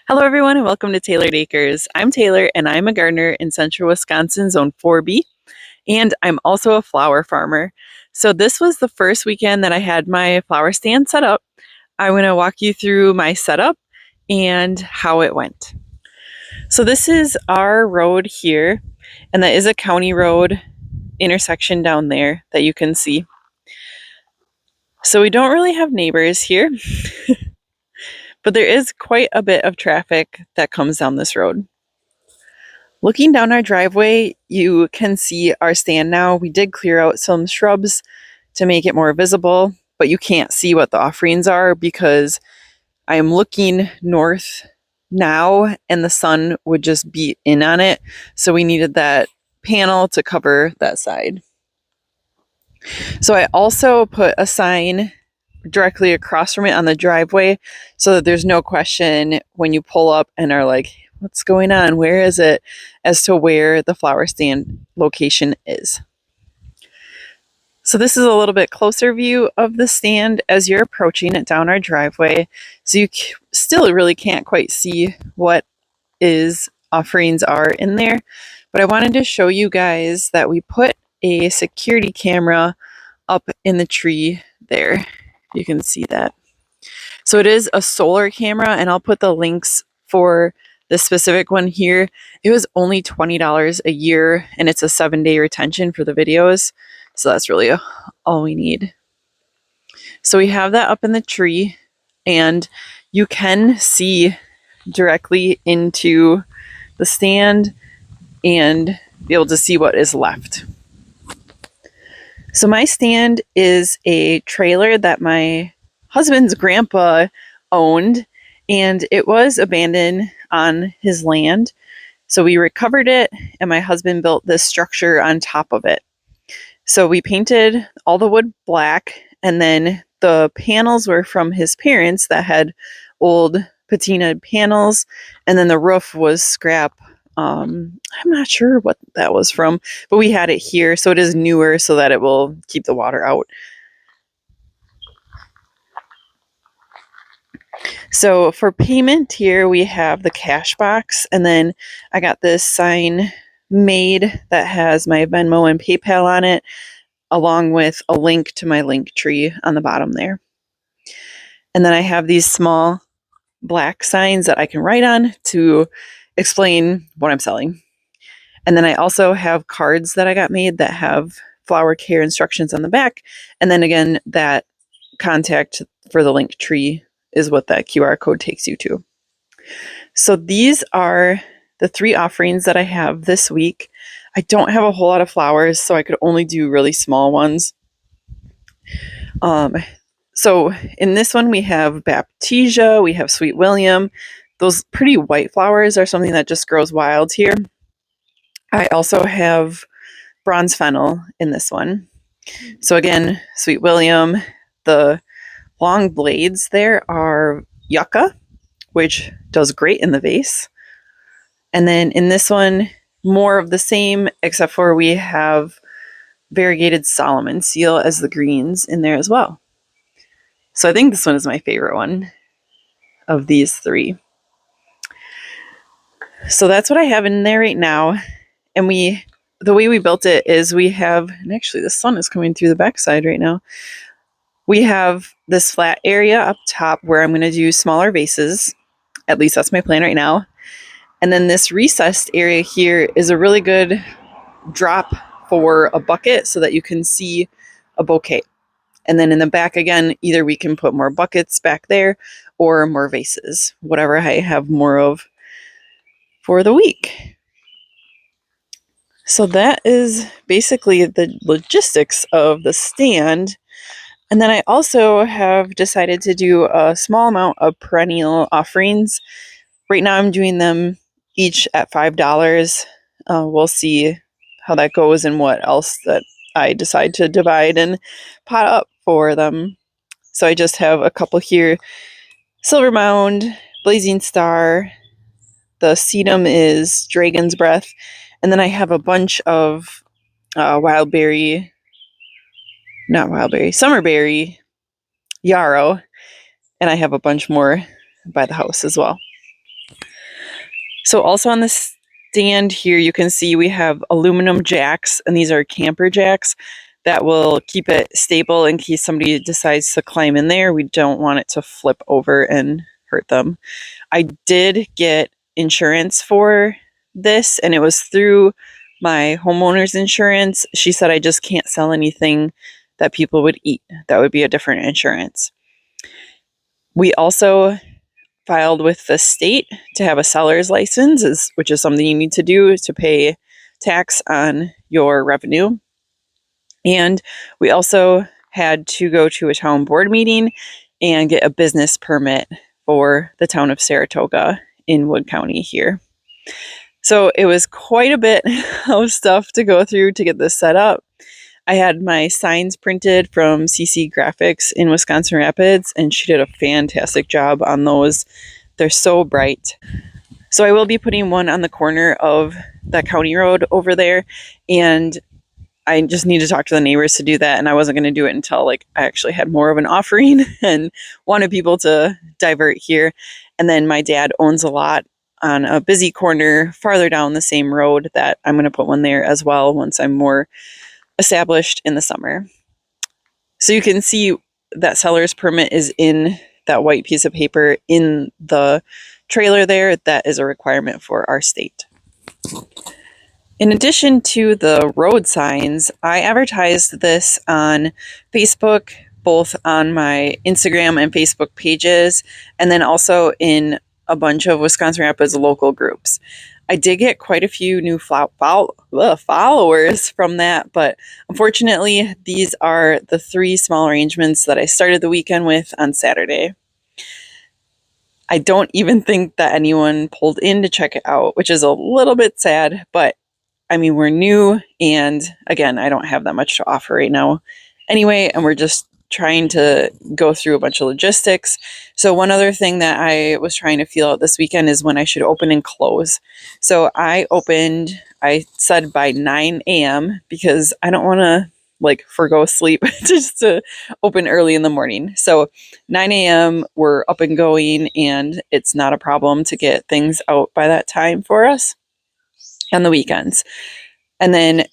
Hello, everyone, and welcome to Tailored Acres. I'm Taylor, and I'm a gardener in central Wisconsin, Zone 4B, and I'm also a flower farmer. So, this was the first weekend that I had my flower stand set up. I'm going to walk you through my setup and how it went. So, this is our road here, and that is a county road intersection down there that you can see. So, we don't really have neighbors here. But there is quite a bit of traffic that comes down this road. Looking down our driveway, you can see our stand now. We did clear out some shrubs to make it more visible, but you can't see what the offerings are because I am looking north now and the sun would just beat in on it. So we needed that panel to cover that side. So I also put a sign directly across from it on the driveway so that there's no question when you pull up and are like, what's going on? Where is it? As to where the flower stand location is. So this is a little bit closer view of the stand as you're approaching it down our driveway. So you still really can't quite see what offerings are in there. But I wanted to show you guys that we put a security camera up in the tree there. You can see that. So it is a solar camera, and I'll put the links for this specific one here. It was only $20 a year, and it's a 7-day retention for the videos. So that's really all we need. So we have that up in the tree, and you can see directly into the stand and be able to see what is left. So my stand is a trailer that my husband's grandpa owned, and it was abandoned on his land. So we recovered it, and my husband built this structure on top of it. So we painted all the wood black, and then the panels were from his parents that had old patinaed panels, and then the roof was scrap. I'm not sure what that was from, but we had it here, so it is newer so that it will keep the water out. So for payment here, we have the cash box, and then I got this sign made that has my Venmo and PayPal on it, along with a link to my link tree on the bottom there. And then I have these small black signs that I can write on to explain what I'm selling. And then I also have cards that I got made that have flower care instructions on the back. And then again, that contact for the link tree is what that QR code takes you to. So these are the 3 offerings that I have this week. I don't have a whole lot of flowers, so I could only do really small ones. So in this one, we have Baptisia, we have Sweet William. Those pretty white flowers are something that just grows wild here. I also have bronze fennel in this one. So again, Sweet William, the long blades there are yucca, which does great in the vase. And then in this one, more of the same, except for we have variegated Solomon seal as the greens in there as well. So I think this one is my favorite one of these 3. So that's what I have in there right now. And the way we built it is we have, and actually the sun is coming through the backside right now. We have this flat area up top where I'm going to do smaller vases. At least that's my plan right now. And then this recessed area here is a really good drop for a bucket so that you can see a bouquet. And then in the back again, either we can put more buckets back there or more vases, whatever I have more of for the week. So that is basically the logistics of the stand. And then I also have decided to do a small amount of perennial offerings. Right now I'm doing them each at $5. We'll see how that goes and what else that I decide to divide and pot up for them. So I just have a couple here. Silver Mound, Blazing Star, the sedum is Dragon's Breath, and then I have a bunch of Summerberry yarrow, and I have a bunch more by the house as well. So also on the stand here, you can see we have aluminum jacks, and these are camper jacks that will keep it stable in case somebody decides to climb in there. We don't want it to flip over and hurt them. I did get insurance for this, and it was through my homeowner's insurance. She said I just can't sell anything that people would eat. That would be a different insurance. We also filed with the state to have a seller's license, which is something you need to do to pay tax on your revenue. And we also had to go to a town board meeting and get a business permit for the town of Saratoga in Wood County here. So it was quite a bit of stuff to go through to get this set up. I had my signs printed from CC Graphics in Wisconsin Rapids, and she did a fantastic job on those. They're so bright. So I will be putting one on the corner of that county road over there, and I just need to talk to the neighbors to do that, and I wasn't going to do it until I actually had more of an offering and wanted people to divert here. And then my dad owns a lot on a busy corner farther down the same road that I'm going to put one there as well once I'm more established in the summer. So you can see that seller's permit is in that white piece of paper in the trailer there. That is a requirement for our state. In addition to the road signs, I advertised this on Facebook, both on my Instagram and Facebook pages, and then also in a bunch of Wisconsin Rapids local groups. I did get quite a few new followers from that, but unfortunately, these are the 3 small arrangements that I started the weekend with on Saturday. I don't even think that anyone pulled in to check it out, which is a little bit sad, but I mean, we're new, and again, I don't have that much to offer right now anyway, and we're just trying to go through a bunch of logistics. So one other thing that I was trying to feel out this weekend is when I should open and close. So I said by 9 a.m. because I don't want to forgo sleep just to open early in the morning. So 9 a.m. we're up and going, and it's not a problem to get things out by that time for us on the weekends. And then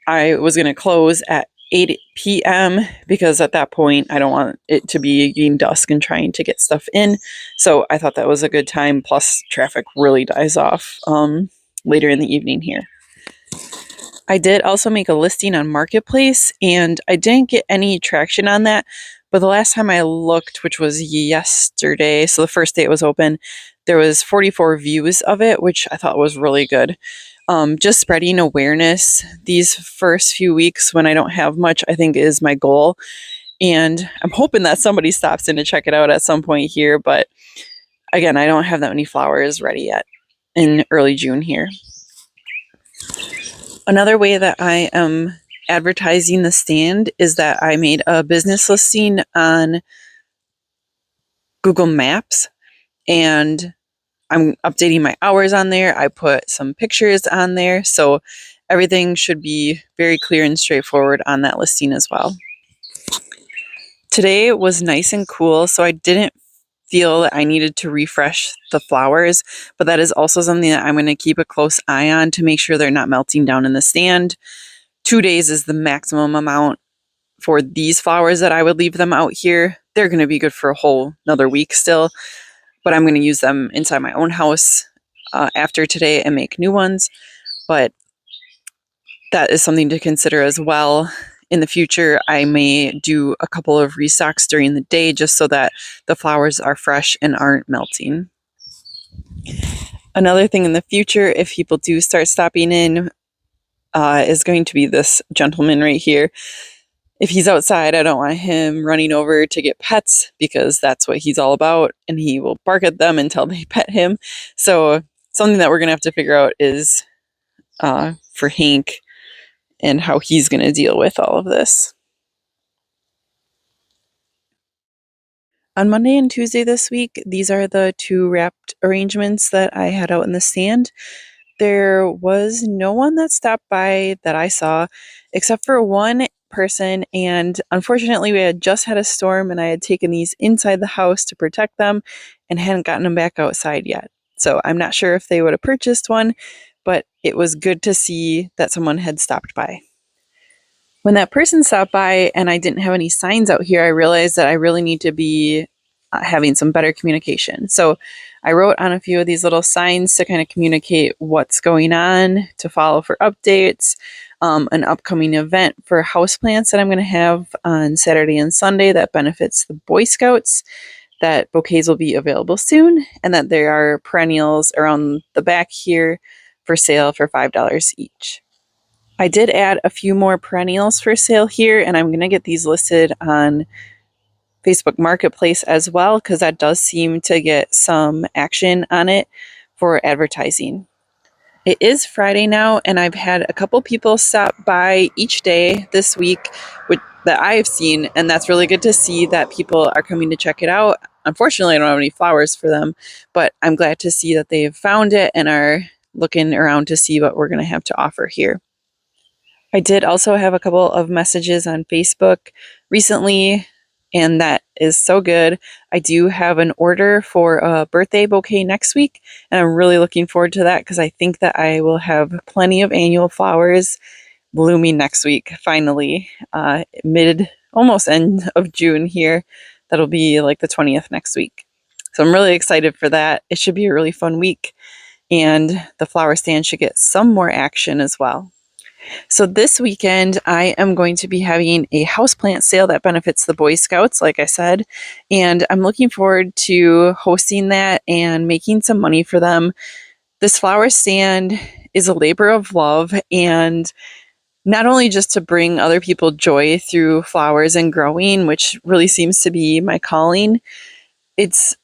I was going to close at 8 p.m. because at that point I don't want it to be getting dusk and trying to get stuff in. So I thought that was a good time. Plus traffic really dies off later in the evening here. I did also make a listing on Marketplace, and I didn't get any traction on that. But the last time I looked, which was yesterday, so the first day it was open, there was 44 views of it, which I thought was really good. Just spreading awareness these first few weeks when I don't have much, I think is my goal. And I'm hoping that somebody stops in to check it out at some point here. But again, I don't have that many flowers ready yet in early June here. Another way that I am advertising the stand is that I made a business listing on Google Maps, and I'm updating my hours on there. I put some pictures on there, so everything should be very clear and straightforward on that listing as well. Today was nice and cool, so I didn't feel that I needed to refresh the flowers, but that is also something that I'm going to keep a close eye on to make sure they're not melting down in the stand. 2 days is the maximum amount for these flowers that I would leave them out here. They're going to be good for a whole another week still, but I'm going to use them inside my own house after today and make new ones. But that is something to consider as well. In the future, I may do a couple of restocks during the day just so that the flowers are fresh and aren't melting. Another thing in the future, if people do start stopping in, is going to be this gentleman right here. If he's outside, I don't want him running over to get pets because that's what he's all about, and he will bark at them until they pet him. So something that we're going to have to figure out is for Hank and how he's going to deal with all of this. On Monday and Tuesday this week, these are the 2 wrapped arrangements that I had out in the stand. There was no one that stopped by that I saw except for one person, and unfortunately we had just had a storm and I had taken these inside the house to protect them and hadn't gotten them back outside yet. So I'm not sure if they would have purchased one, but it was good to see that someone had stopped by. When that person stopped by and I didn't have any signs out here, I realized that I really need to be having some better communication. So I wrote on a few of these little signs to kind of communicate what's going on, to follow for updates, an upcoming event for houseplants that I'm going to have on Saturday and Sunday that benefits the Boy Scouts, that bouquets will be available soon, and that there are perennials around the back here for sale for $5 each. I did add a few more perennials for sale here, and I'm going to get these listed on Facebook Marketplace as well, because that does seem to get some action on it for advertising. It is Friday now, and I've had a couple people stop by each day this week that I've seen, and that's really good to see that people are coming to check it out. Unfortunately, I don't have any flowers for them, but I'm glad to see that they've found it and are looking around to see what we're going to have to offer here. I did also have a couple of messages on Facebook recently, and that is so good. I do have an order for a birthday bouquet next week, and I'm really looking forward to that because I think that I will have plenty of annual flowers blooming next week, finally, almost end of June here. That'll be like the 20th next week. So I'm really excited for that. It should be a really fun week, and the flower stand should get some more action as well. So this weekend, I am going to be having a houseplant sale that benefits the Boy Scouts, like I said, and I'm looking forward to hosting that and making some money for them. This flower stand is a labor of love, and not only just to bring other people joy through flowers and growing, which really seems to be my calling, it's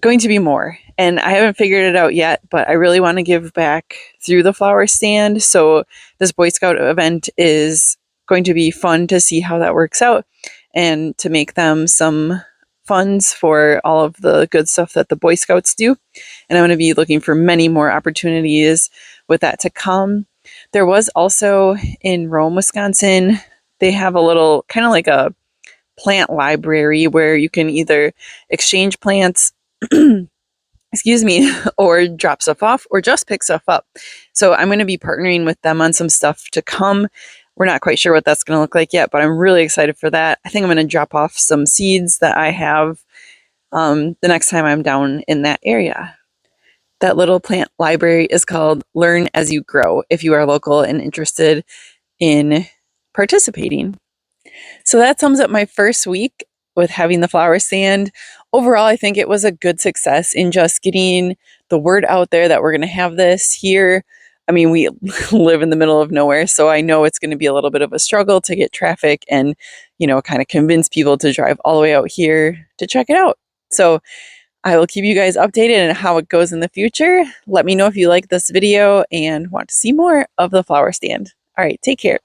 going to be more. And I haven't figured it out yet, but I really want to give back through the flower stand. So this Boy Scout event is going to be fun to see how that works out and to make them some funds for all of the good stuff that the Boy Scouts do. And I'm going to be looking for many more opportunities with that to come. There was also in Rome, Wisconsin, they have a little kind of like a plant library where you can either exchange plants excuse me, or drop stuff off or just pick stuff up. So I'm going to be partnering with them on some stuff to come. We're not quite sure what that's going to look like yet, but I'm really excited for that. I think I'm going to drop off some seeds that I have the next time I'm down in that area. That little plant library is called Learn As You Grow if you are local and interested in participating. So that sums up my first week with having the flower stand. Overall, I think it was a good success in just getting the word out there that we're going to have this here. I mean, we live in the middle of nowhere, so I know it's going to be a little bit of a struggle to get traffic and, kind of convince people to drive all the way out here to check it out. So I will keep you guys updated on how it goes in the future. Let me know if you like this video and want to see more of the flower stand. All right, take care.